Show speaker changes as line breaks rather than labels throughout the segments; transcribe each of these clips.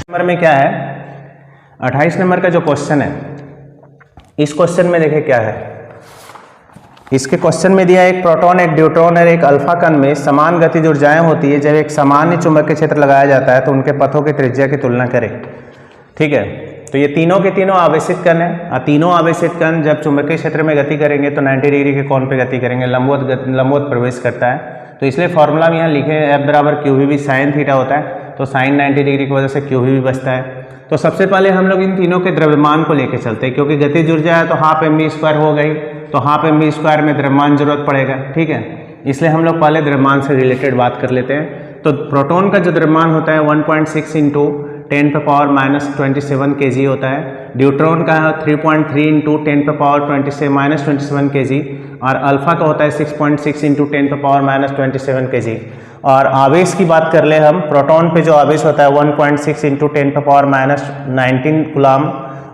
Number में क्या है, 28 नंबर का जो क्वेश्चन है, इस क्वेश्चन में देखिए क्या है। इसके क्वेश्चन में दिया एक प्रोटॉन, एक न्यूट्रॉन और एक अल्फा कण में समान गतिज ऊर्जाएं होती है। जब एक सामान्य चुंबकीय क्षेत्र लगाया जाता है तो उनके पथों की त्रिज्या की तुलना करें। ठीक है, तो ये तीनों के तीनों आवेशित कण है और तीनों आवेशित कण जब चुंबकीय क्षेत्र में गति करेंगे तो 90 डिग्री के कोण पे गति करेंगे, लंबवत प्रवेश करता है। तो इसलिए फॉर्मूला में यहाँ लिखे F बराबर QVB साइन थीटा होता है, तो साइन 90 डिग्री की वजह से QVB बचता है। तो सबसे पहले हम लोग इन तीनों के द्रव्यमान को लेके चलते हैं, क्योंकि गतिज ऊर्जा है तो हाफ mv² हो गई, तो हाफ mv² में द्रव्यमान जरूरत पड़ेगा। ठीक है, इसलिए हम लोग पहले द्रव्यमान से रिलेटेड बात कर लेते हैं। तो प्रोटॉन का जो द्रव्यमान होता है 1.6 इंटू 10⁻⁻27 kg होता है। न्यूट्रॉन का 3.3 इंटू 10⁻⁻27 kg और अल्फा का होता है 6.6 इंटू 10⁻⁻27 kg। और आवेश की बात कर ले हम, प्रोटॉन पे जो आवेश होता है 1.6 इंटू 10⁻⁻19 कूलम,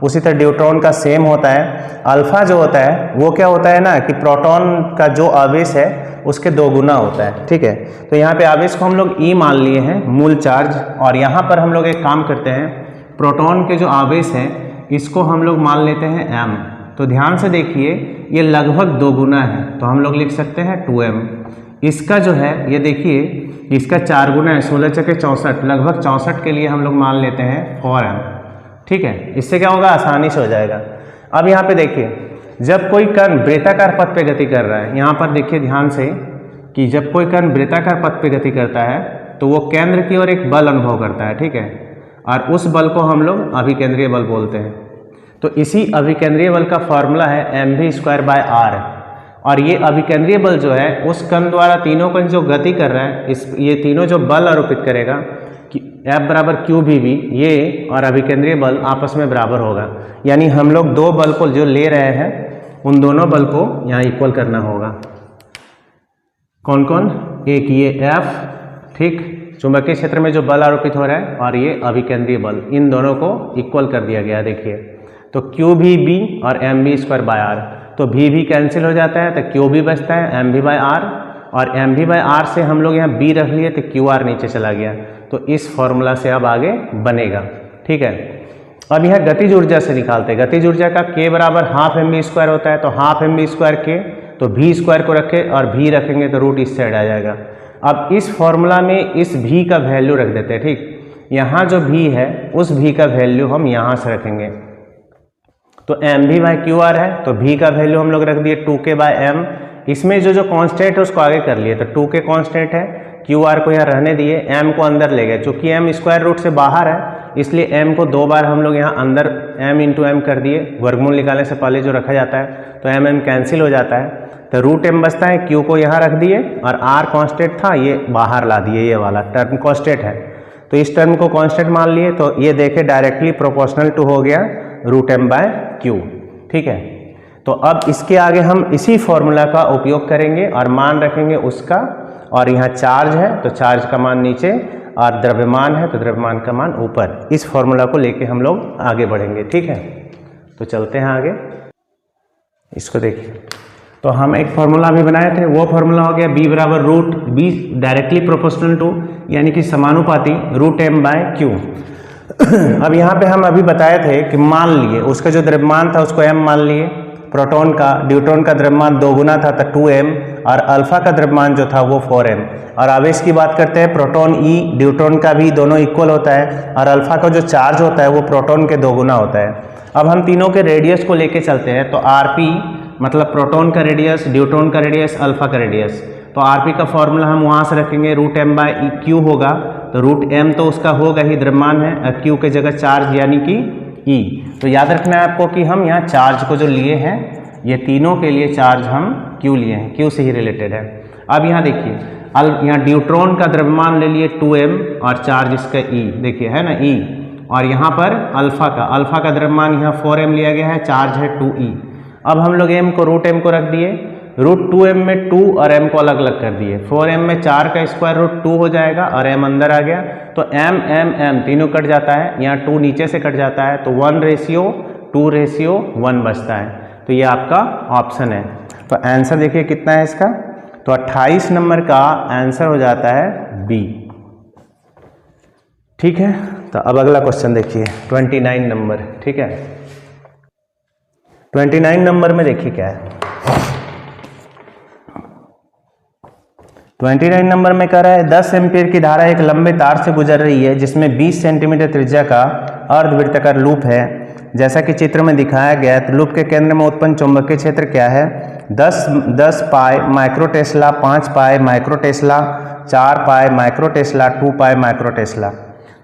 उसी तरह न्यूट्रॉन का सेम होता है। अल्फा जो होता है वो क्या होता है ना कि प्रोटॉन का जो आवेश है उसके 2 गुना होता है। ठीक है, तो यहाँ पे आवेश को हम लोग E मान लिए हैं, मूल चार्ज। और यहाँ पर हम लोग एक काम करते हैं, प्रोटॉन के जो आवेश है इसको हम लोग मान लेते हैं M। तो ध्यान से देखिए, ये लगभग 2 गुना है, तो हम लोग लिख सकते हैं 2M। इसका जो है ये देखिए, इसका 4 गुना है, 16 चके 64, लगभग 64 के लिए हम लोग मान लेते हैं 4M। ठीक है, इससे क्या होगा, आसानी से हो जाएगा। अब यहाँ पे देखिए, जब कोई कण वृत्ताकार पथ पे गति कर रहा है, यहाँ पर देखिए ध्यान से कि जब कोई कण वृत्ताकार पथ पे गति करता है तो वो केंद्र की ओर एक बल अनुभव करता है। ठीक है, और उस बल को हम लोग अभिकेंद्रीय बल बोलते हैं। तो इसी अभिकेंद्रीय बल का फॉर्मूला है mv²/r। और ये अभिकेंद्रीय बल जो है उस कण द्वारा तीनों कण जो गति कर रहा है, ये तीनों जो बल आरोपित करेगा कि F बराबर QVB, ये और अभिकेंद्रीय बल आपस में बराबर होगा। यानी हम लोग 2 बल को जो ले रहे हैं उन दोनों बल को यहाँ इक्वल करना होगा। कौन कौन, एक ये F, ठीक, चुंबकीय क्षेत्र में जो बल आरोपित हो रहा है, और ये अभिकेंद्रीय बल, इन दोनों को इक्वल कर दिया गया। देखिए, तो QVB और mv²/r, तो V कैंसिल हो जाता है तो QB बचता है, mv/r, और mv/r से हम लोग यहाँ B रख लिए तो QR नीचे चला गया। तो इस फॉर्मूला से अब आगे बनेगा। ठीक है, अब यह गतिज ऊर्जा से निकालते हैं। गतिज ऊर्जा का K बराबर हाफ mv² होता है, तो हाफ mv² K, तो v² को रखे और V रखेंगे तो रूट इस साइड आ जाएगा। अब इस फॉर्मूला में इस V का वैल्यू रख देते हैं। ठीक, यहाँ जो V है उस V का वैल्यू हम यहाँ से रखेंगे, तो mv/QR है, तो V का वैल्यू हम लोग रख दिए 2K/m। इसमें जो कांस्टेंट है उसको आगे कर लिए, तो 2K कांस्टेंट है, QR को यहाँ रहने दिए, M को अंदर ले गए। चूंकि M स्क्वायर रूट से बाहर है इसलिए M को 2 बार हम लोग यहाँ अंदर M इंटू M कर दिए। वर्गमूल निकालने से पहले जो रखा जाता है तो M कैंसिल हो जाता है, तो रूट M बचता है। Q को यहाँ रख दिए और R कांस्टेंट था, ये बाहर ला दिए, ये वाला टर्म कांस्टेंट है, तो इस टर्म को कांस्टेंट मान लिए। तो ये देखे डायरेक्टली प्रोपोर्शनल टू हो गया रूट M/Q। ठीक है, तो अब इसके आगे हम इसी फॉर्मूला का उपयोग करेंगे और मान रखेंगे उसका। और यहाँ चार्ज है तो चार्ज का मान नीचे, और द्रव्यमान है तो द्रव्यमान का मान ऊपर। इस फॉर्मूला को लेके हम लोग आगे बढ़ेंगे। ठीक है, तो चलते हैं आगे। इसको देखिए, तो हम एक फॉर्मूला भी बनाए थे, वो फॉर्मूला हो गया B बराबर root B directly proportional to, यानी कि समानुपाती रूट M/Q। अब यहाँ पे हम अभी बताए थे कि मान लिए उसका जो द्रव्यमान था उसको M मान लिए, प्रोटॉन का, न्यूट्रॉन का द्रव्यमान 2 गुना था तो 2M, और अल्फा का द्रव्यमान जो था वो 4M। और आवेश की बात करते हैं, प्रोटॉन E, न्यूट्रॉन का भी दोनों इक्वल होता है, और अल्फा का जो चार्ज होता है वो प्रोटॉन के 2 गुना होता है। अब हम तीनों के रेडियस को लेके चलते हैं, तो RP मतलब प्रोटॉन का रेडियस, न्यूट्रॉन का रेडियस, अल्फा का रेडियस। तो RP का फॉर्मूला हम वहाँ से रखेंगे, रूट M/Q होगा, तो रूट M तो उसका होगा ही, द्रव्यमान है, Q के जगह चार्ज यानी कि E। तो याद रखना है आपको कि हम यहाँ चार्ज को जो लिए हैं, ये तीनों के लिए चार्ज हम Q लिए हैं, Q से ही रिलेटेड है। अब यहाँ देखिए, यहाँ न्यूट्रॉन का द्रव्यमान ले लिए 2M और चार्ज इसका E, देखिए है ना E, और यहाँ पर अल्फा का द्रव्यमान यहाँ 4M लिया गया है, चार्ज है 2E। अब हम लोग M को रूट M को रख दिए, रूट 2M में 2 और M को अलग अलग कर दिए, 4M में 4 का स्क्वायर रूट 2 हो जाएगा और M अंदर आ गया, तो M तीनों कट जाता है, यहाँ 2 नीचे से कट जाता है, तो 1:2:1 बचता है। तो ये आपका ऑप्शन है। तो आंसर देखिए कितना है इसका, तो 28 नंबर का आंसर हो जाता है बी। ठीक है, तो अब अगला क्वेश्चन देखिए 29 नंबर, ठीक है। 29 नंबर में देखिए क्या है। 29 नंबर में कह रहा है 10 एम्पीयर की धारा एक लंबे तार से गुजर रही है जिसमें 20 सेंटीमीटर त्रिज्या का अर्धवृत्ताकार लूप है। जैसा कि चित्र में दिखाया गया है, तो लूप के केंद्र में उत्पन्न चुंबकीय क्षेत्र क्या है? 10 पाई माइक्रो टेस्ला, 5 पाई माइक्रो टेस्ला, 4 पाई माइक्रो टेस्ला, 2 पाई माइक्रो टेस्ला।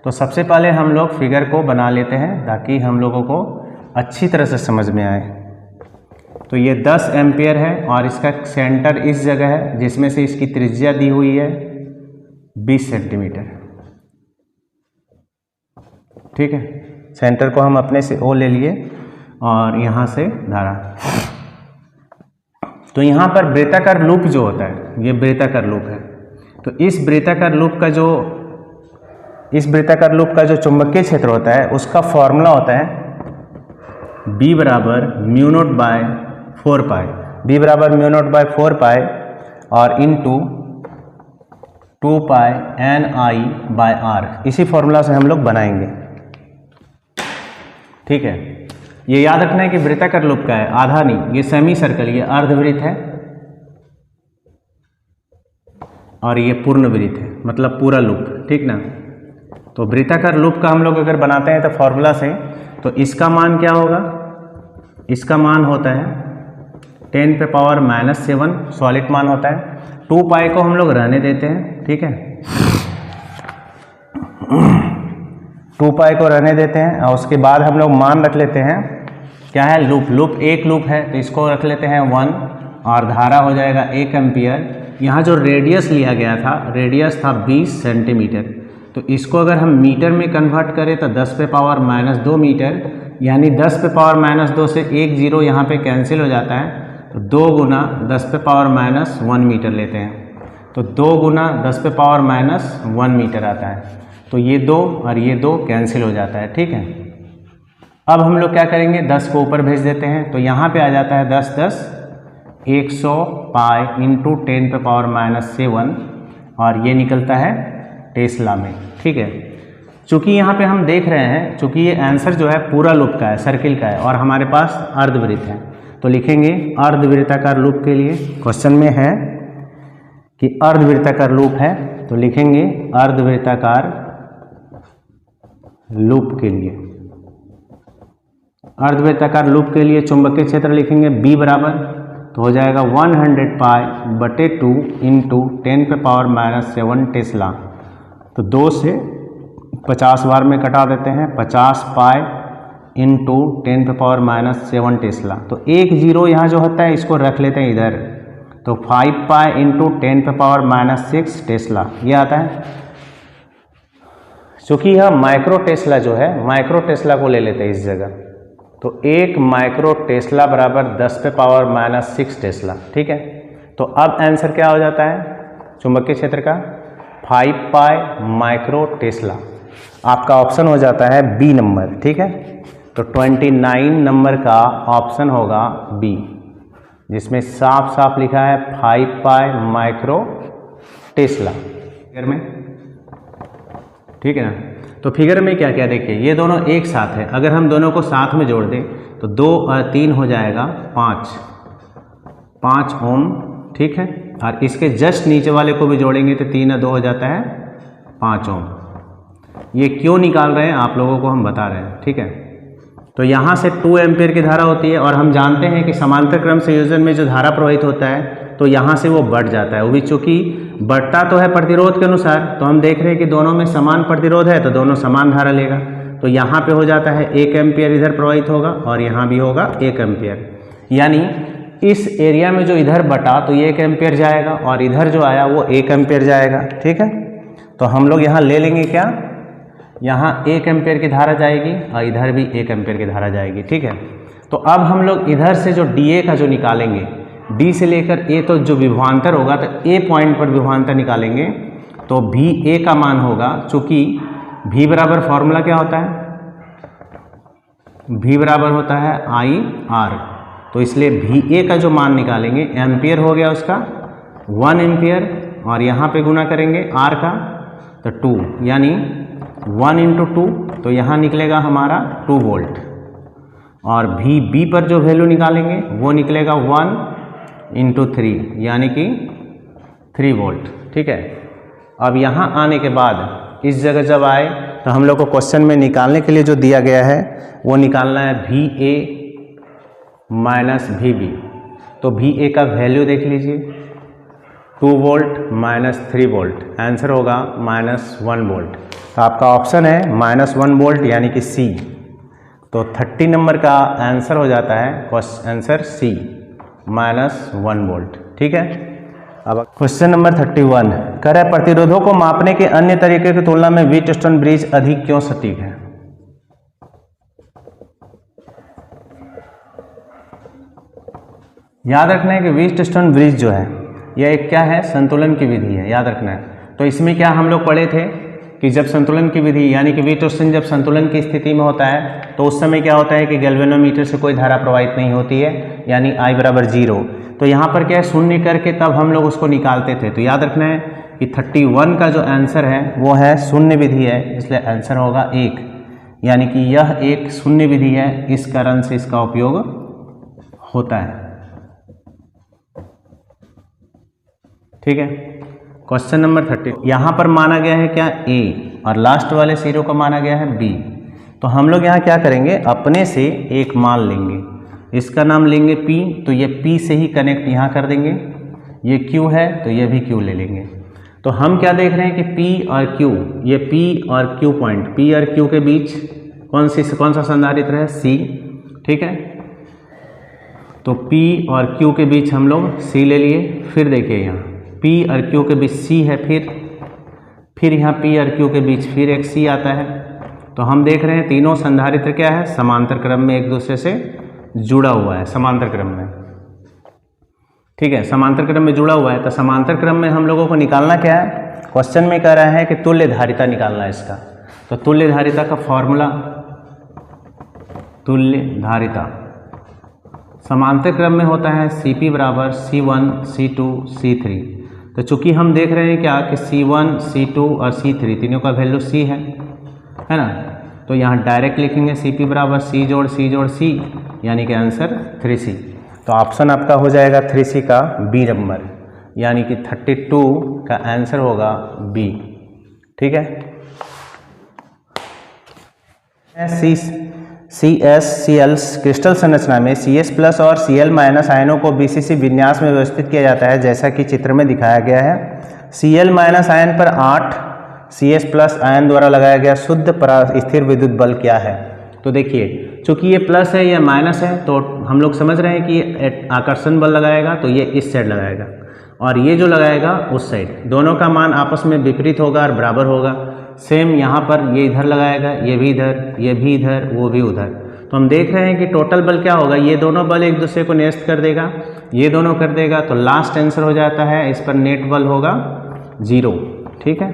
तो सबसे पहले हम लोग फिगर को बना लेते हैं ताकि हम लोगों को अच्छी तरह से समझ में आए। तो ये 10 एम्पियर है और इसका सेंटर इस जगह है जिसमें से इसकी त्रिज्या दी हुई है 20 सेंटीमीटर, ठीक है। सेंटर को हम अपने से O ले लिए और यहाँ से धारा। तो यहाँ पर वृत्ताकार लूप जो होता है, ये वृत्ताकार लूप है। तो इस वृत्ताकार लूप का जो चुंबकीय क्षेत्र होता है उसका फॉर्मूला होता है B बराबर म्यू नॉट बाय 4 पाई, B बराबर म्यू नॉट बाय 4 पाई और इनटू 2 पाई NI बाय R। इसी फॉर्मूला से हम लोग बनाएंगे, ठीक है। ये याद रखना है कि वृत्ताकार लूप का है, आधा नहीं, ये सेमी सर्कल, ये अर्धवृत्त है और ये पूर्ण वृत्त है, मतलब पूरा लूप, ठीक ना। तो वृत्ताकार लूप का हम लोग अगर बनाते हैं तो फॉर्मूला से, तो इसका मान क्या होगा? इसका मान होता है 10⁻⁻7 सॉलिड मान होता है। 2 पाई को हम लोग रहने देते हैं, ठीक है। 2 पाई को रहने देते हैं और उसके बाद हम लोग मान रख लेते हैं क्या है? लूप एक लूप है तो इसको रख लेते हैं 1 और धारा हो जाएगा 1 एम्पियर। यहाँ जो रेडियस लिया गया था, रेडियस था 20 सेंटीमीटर, तो इसको अगर हम मीटर में कन्वर्ट करें तो 10⁻⁻2 मीटर, यानी 10⁻⁻2 से 1 0 यहाँ पे कैंसिल हो जाता है, तो 2 गुना 10⁻⁻1 मीटर लेते हैं, तो 2 गुना 10⁻⁻1 मीटर आता है। तो ये 2 और ये 2 कैंसिल हो जाता है, ठीक है। अब हम लोग क्या करेंगे? 10 को ऊपर भेज देते हैं, तो यहाँ पे आ जाता है 10 10 100 पाई इंटू 10⁻⁻7 और ये निकलता है टेस्ला में, ठीक है। चूँकि यहाँ पे हम देख रहे हैं, चूँकि ये आंसर जो है पूरा लूप का है, सर्किल का है और हमारे पास अर्धवृत्त है, तो लिखेंगे अर्धवृत्ताकार लूप के लिए। क्वेश्चन में है कि अर्धवृत्ताकार लूप है, तो लिखेंगे अर्धवृत्ताकार लूप के लिए। अर्धवृत्ताकार लूप के लिए चुंबकीय क्षेत्र लिखेंगे B बराबर, तो हो जाएगा 100 पाई बटे 2 इंटू 10⁻⁻7 टेस्ला। तो 2 से 50 बार में कटा देते हैं, 50 पाई इंटू 10⁻⁻7 टेस्ला। तो 1 0 यहाँ जो होता है इसको रख लेते हैं इधर, तो 5 पाई इंटू 10⁻⁻6 टेस्ला ये आता है। चूँकि यह माइक्रो टेस्ला जो है, माइक्रो टेस्ला को ले लेते हैं इस जगह, तो 1 माइक्रो टेस्ला बराबर 10⁻⁻6 टेस्ला, ठीक है। तो अब आंसर क्या हो जाता है चुंबकीय क्षेत्र का? 5 पाई माइक्रो टेस्ला। आपका ऑप्शन हो जाता है B नंबर, ठीक है। तो 29 नंबर का ऑप्शन होगा B, जिसमें साफ साफ लिखा है 5 पाई माइक्रो टेस्ला फिगर में, ठीक है ना। तो फिगर में क्या क्या देखिए, ये दोनों एक साथ है, अगर हम दोनों को साथ में जोड़ दें तो 2 और 3 हो जाएगा 5 ओम, ठीक है। और इसके जस्ट नीचे वाले को भी जोड़ेंगे तो 3 और 2 हो जाता है 5 ओम। ये क्यों निकाल रहे हैं आप लोगों को हम बता रहे हैं, ठीक है। तो यहाँ से 2 एम्पियर की धारा होती है और हम जानते हैं कि समांतर क्रम संयोजन में जो धारा प्रवाहित होता है तो यहाँ से वो बढ़ जाता है, वो भी चूँकि बढ़ता तो है प्रतिरोध के अनुसार, तो हम देख रहे हैं कि दोनों में समान प्रतिरोध है तो दोनों समान धारा लेगा। तो यहाँ पे हो जाता है 1 एम्पियर इधर प्रवाहित होगा और यहाँ भी होगा 1 एम्पियर, यानी इस एरिया में जो इधर बटा तो ये 1 एम्पियर जाएगा और इधर जो आया वो 1 एम्पियर जाएगा, ठीक है। तो हम लोग यहाँ ले लेंगे क्या, यहाँ 1 एम्पियर की धारा जाएगी और इधर भी 1 एम्पियर की धारा जाएगी, ठीक है। तो अब हम लोग इधर से जो DA का जो निकालेंगे, D से लेकर A तो जो विभवांतर होगा तो A पॉइंट पर विभवांतर निकालेंगे, तो VA का मान होगा, चूँकि V बराबर फॉर्मूला क्या होता है, V बराबर होता है IR, तो इसलिए VA का जो मान निकालेंगे एम्पियर हो गया उसका 1 एम्पियर और यहाँ पे गुना करेंगे R का तो 2, यानी 1 इंटू 2, तो यहाँ निकलेगा हमारा 2 वोल्ट। और बी पर जो वैल्यू निकालेंगे वो निकलेगा 1 इंटू 3 यानी कि 3 वोल्ट। ठीक है, अब यहाँ आने के बाद इस जगह जब आए तो हम लोग को क्वेश्चन में निकालने के लिए जो दिया गया है वो निकालना है VA माइनस VB। तो VA का वैल्यू देख लीजिए, 2 वोल्ट माइनस 3 वोल्ट, आंसर होगा -1 वोल्ट। तो आपका ऑप्शन है -1 वोल्ट यानी कि C। तो 30 नंबर का आंसर हो जाता है आंसर C, -1 वोल्ट। ठीक है, अब क्वेश्चन नंबर 31 कह रहा है प्रतिरोधों को मापने के अन्य तरीके की तुलना में व्हीटस्टोन ब्रिज अधिक क्यों सटीक है। याद रखना है कि व्हीटस्टोन ब्रिज जो है यह एक क्या है, संतुलन की विधि है, याद रखना है। तो इसमें क्या हम लोग पढ़े थे कि जब संतुलन की विधि यानी कि व्हीटस्टोन जब संतुलन की स्थिति में होता है तो उस समय क्या होता है कि गैल्वेनोमीटर से कोई धारा प्रवाहित नहीं होती है, यानी I बराबर 0। तो यहाँ पर क्या है, शून्य करके तब हम लोग उसको निकालते थे। तो याद रखना है कि 31 का जो आंसर है वो है शून्य विधि है, इसलिए आंसर होगा 1, यानी कि यह एक शून्य विधि है, इस कारण से इसका उपयोग होता है। ठीक है, क्वेश्चन नंबर 30 यहाँ पर माना गया है क्या A और लास्ट वाले जीरो को माना गया है B। तो हम लोग यहाँ क्या करेंगे, अपने से एक मान लेंगे, इसका नाम लेंगे P, तो ये P से ही कनेक्ट यहाँ कर देंगे। ये Q है तो ये भी Q ले लेंगे। तो हम क्या देख रहे हैं कि P और Q, ये P और Q पॉइंट, P और Q के बीच कौन सा संधारित्र है, C। ठीक है, तो P और Q के बीच हम लोग C ले लिए। फिर देखिए यहाँ P और Q के बीच C है, फिर यहाँ P और Q के बीच फिर एक C आता है। तो हम देख रहे हैं तीनों संधारित्र क्या है, समांतर क्रम में एक दूसरे से जुड़ा हुआ है, समांतर क्रम में। ठीक है, समांतर क्रम में जुड़ा हुआ है। तो समांतर क्रम में हम लोगों को निकालना क्या है, क्वेश्चन में कह रहा है कि तुल्य धारिता निकालना है इसका। तो तुल्य धारिता का फॉर्मूला, तुल्य धारिता समांतर क्रम में होता है Cp बराबर C1 C2 C3। तो चूंकि हम देख रहे हैं क्या कि C1 C2 और C3 तीनों का वैल्यू C है ना, तो यहाँ डायरेक्ट लिखेंगे Cp बराबर C जोड़ C, यानी कि आंसर 3C। तो ऑप्शन आपका हो जाएगा 3C का B नंबर, यानी कि 32 का आंसर होगा B। ठीक है, CsCl क्रिस्टल संरचना में Cs प्लस और Cl माइनस आयनों को BCC विन्यास में व्यवस्थित किया जाता है, जैसा कि चित्र में दिखाया गया है। Cl माइनस आयन पर 8 Cs प्लस आयन द्वारा लगाया गया शुद्ध स्थिर विद्युत बल क्या है। तो देखिए चूंकि ये प्लस है या माइनस है तो हम लोग समझ रहे हैं कि आकर्षण बल लगाएगा तो ये इस साइड लगाएगा और ये जो लगाएगा उस साइड, दोनों का मान आपस में विपरीत होगा और बराबर होगा। सेम यहाँ पर ये इधर लगाएगा, ये भी इधर, ये भी इधर, वो भी उधर। तो हम देख रहे हैं कि टोटल बल क्या होगा, ये दोनों बल एक दूसरे को निरस्त कर देगा, ये दोनों कर देगा, तो लास्ट आंसर हो जाता है इस पर नेट बल होगा 0। ठीक है,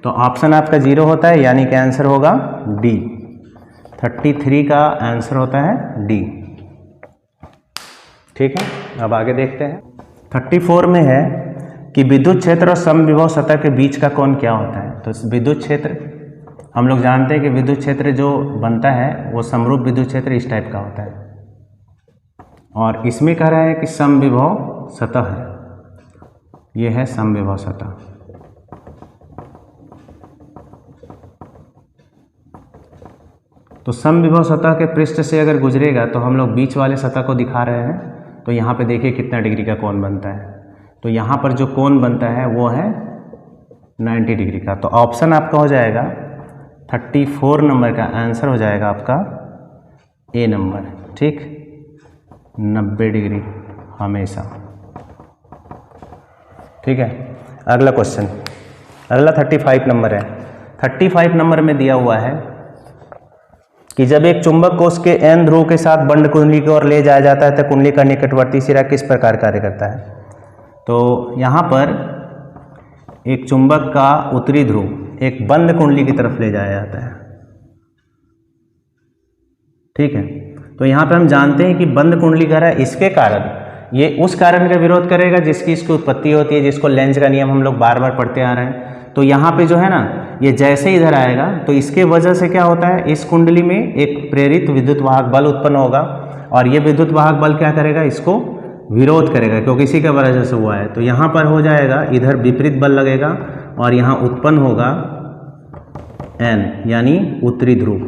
तो ऑप्शन आपका 0 होता है, यानी कि आंसर होगा D। 33 का आंसर होता है D। ठीक है, अब आगे देखते हैं। 34 में है कि विद्युत क्षेत्र और समविभव सतह के बीच का कोण क्या होता है। तो विद्युत क्षेत्र हम लोग जानते हैं कि विद्युत क्षेत्र जो बनता है वो समरूप विद्युत क्षेत्र इस टाइप का होता है, और इसमें कह रहा है कि समविभव सतह है, ये है समविभव सतह। तो समविभव सतह के पृष्ठ से अगर गुजरेगा तो हम लोग बीच वाले सतह को दिखा रहे हैं। तो यहाँ पे देखिए कितना डिग्री का कोण बनता है। तो यहाँ पर जो कोण बनता है वो है 90 डिग्री का। तो ऑप्शन आपका हो जाएगा 34 नंबर का आंसर हो जाएगा आपका A नंबर। ठीक, 90 डिग्री हमेशा। ठीक है, अगला क्वेश्चन, अगला 35 नंबर है। 35 नंबर में दिया हुआ है कि जब एक चुंबक को उसके N ध्रुव के साथ बंद कुंडली की ओर ले जाया जाता है तो कुंडली का निकटवर्ती सिरा किस प्रकार कार्य करता है। तो यहाँ पर एक चुंबक का उत्तरी ध्रुव एक बंद कुंडली की तरफ ले जाया जाता है। ठीक है, तो यहाँ पे हम जानते हैं कि बंद कुंडली का है, इसके कारण ये उस कारण का विरोध करेगा जिसकी इसकी उत्पत्ति होती है, जिसको लेंज का नियम हम लोग बार बार पढ़ते आ रहे हैं। तो यहाँ पे जो है ना, ये जैसे इधर आएगा तो इसके वजह से क्या होता है, इस कुंडली में एक प्रेरित विद्युत वाहक बल उत्पन्न होगा और ये विद्युत वाहक बल क्या करेगा, इसको विरोध करेगा, क्योंकि इसी के वजह से हुआ है। तो यहाँ पर हो जाएगा, इधर विपरीत बल लगेगा और यहाँ उत्पन्न होगा N, यानी उत्तरी ध्रुव।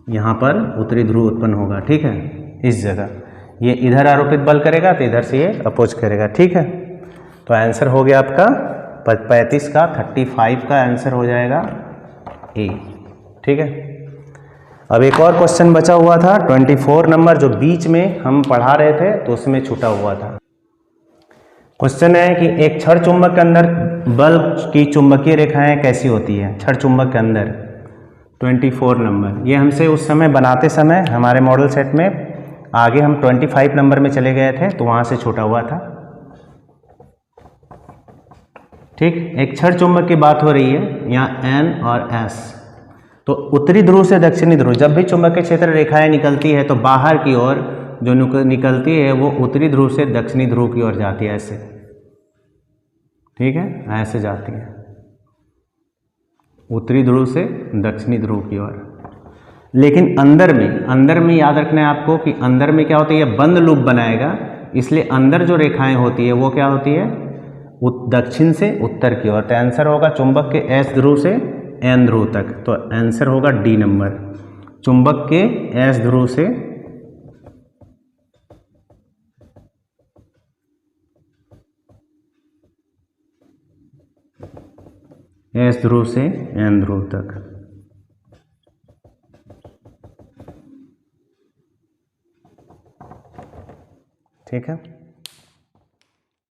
यहाँ पर उत्तरी ध्रुव उत्पन्न होगा, ठीक है, इस जगह। ये इधर आरोपित बल करेगा तो इधर से ये अपोज करेगा, ठीक है। तो आंसर हो गया आपका 35 का 35 का आंसर हो जाएगा ए, ठीक है। अब एक और क्वेश्चन बचा हुआ था 24 नंबर, जो बीच में हम पढ़ा रहे थे तो उसमें छूटा हुआ था। क्वेश्चन है कि एक क्षण चुंबक के अंदर बल की चुंबकीय रेखाएं कैसी होती है, क्षण चुंबक के अंदर। 24 नंबर ये हमसे उस समय बनाते समय हमारे मॉडल सेट में आगे हम 25 नंबर में चले गए थे तो वहाँ से छूटा हुआ था, ठीक। एक क्षण चुंबक की बात हो रही है यहाँ N और S। तो उत्तरी ध्रुव से दक्षिणी ध्रुव, जब भी चुंबकीय क्षेत्र रेखाएं निकलती है तो बाहर की ओर जो निकलती है वो उत्तरी ध्रुव से दक्षिणी ध्रुव की ओर जाती है, ऐसे, ठीक है, ऐसे जाती है उत्तरी ध्रुव से दक्षिणी ध्रुव की ओर। लेकिन अंदर में याद रखना है आपको कि अंदर में क्या होता है, ये बंद लूप बनाएगा, इसलिए अंदर जो रेखाएं होती है वो क्या होती है, दक्षिण से उत्तर की ओर। तो आंसर होगा चुंबक के S ध्रुव से N ध्रुव तक, तो आंसर होगा डी नंबर, चुंबक के S ध्रुव से S ध्रुव से N ध्रुव तक, ठीक है।